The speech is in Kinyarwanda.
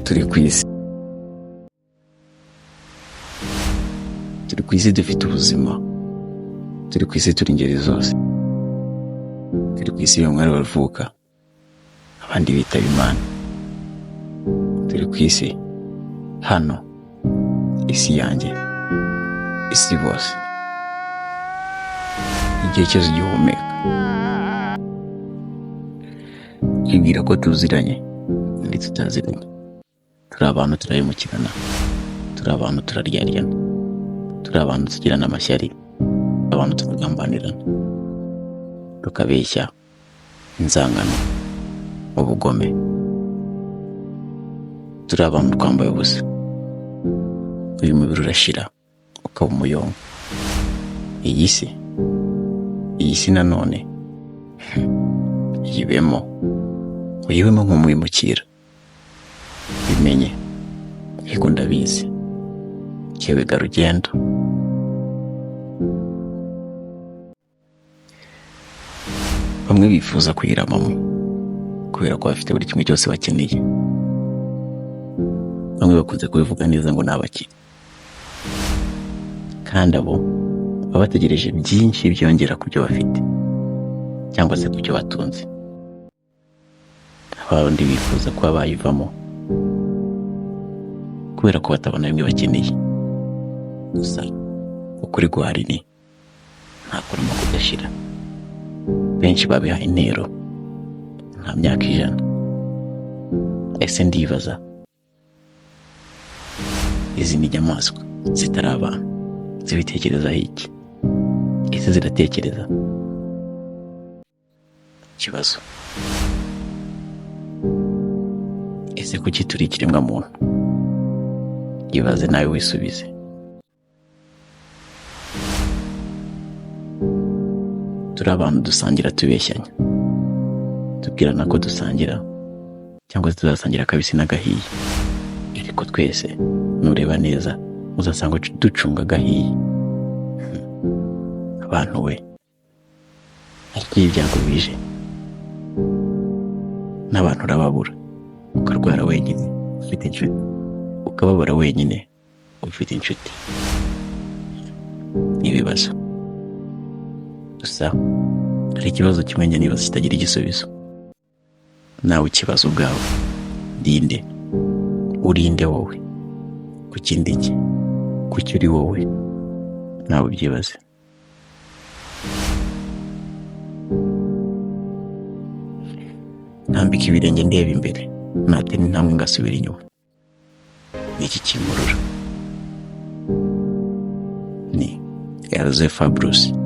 turi ku isi dufite ubuzima, turi ku isi turi ingeri zose, turi ku isi bamwe baravuka abandi bitaba Imana, turi ku isi hano, isi yanjye, isi bose, igihe cyose gihumeka. Twibwira ko tuziranye ndetse tutaziranye, turi abantu turahemukirana, turi abantu turaryaryana, turi abantu tugirana amashyari, abantu tukagambanirana, tukabeshya, inzangano, ubugome, turi abantu twambaye ubusa. Uyu mubiri urashira ukaba umuyonga. Iyi si nanone yibemo nk'umwimukira. Bimenye yego ndabizi, yewe ga rugendo. Bamwe bifuza kuyiramamo kubera ko bafite buri kimwe cyose bakeneye. Bamwe bakunze kubivuga neza ngo ni abakire, kandi abo baba bategereje byinshi byongera ku byo bafite cyangwa se ku cyo batunze. Abandi bifuza kuba bayivamo kubera ko batabona bimwe bakeneye. Gusa ukuri guhari ni nta kurimo kudashira. Benshi babiha intero nta myaka 100. Ese ndibaza, izi ni inyamaswa zitari abantu zibitekerezaho iki? Ese ziratekereza? Ikibazo, ese kuki turi ikiremwa muntu? Ibaze nawe wisubize. Turi abantu dusangira tubeshyanya, tubwirana ko dusangira cyangwa se tuzasangira kabisi n'agahiye, ariko twese nureba neza uzasanga ducunga agahiye. Abantu we, ariko iyo ibyago bije n'abantu urababura, ukarwara wenyine ufite inshuti, ukababara wenyine ufite inshuti. Ibibazo gusa hari ikibazo kimwe njye nibaza kitagira igisubizo. Nawe ikibazo ubwawe, urinde wowe, kuki ndi iki, kuki uri wowe? Nawe ubyibaze. Ntambika ibirenge ndeba imbere, natera intambwe ngasubira inyuma. Ni iki kimurura? Ni Hervé Fabrice.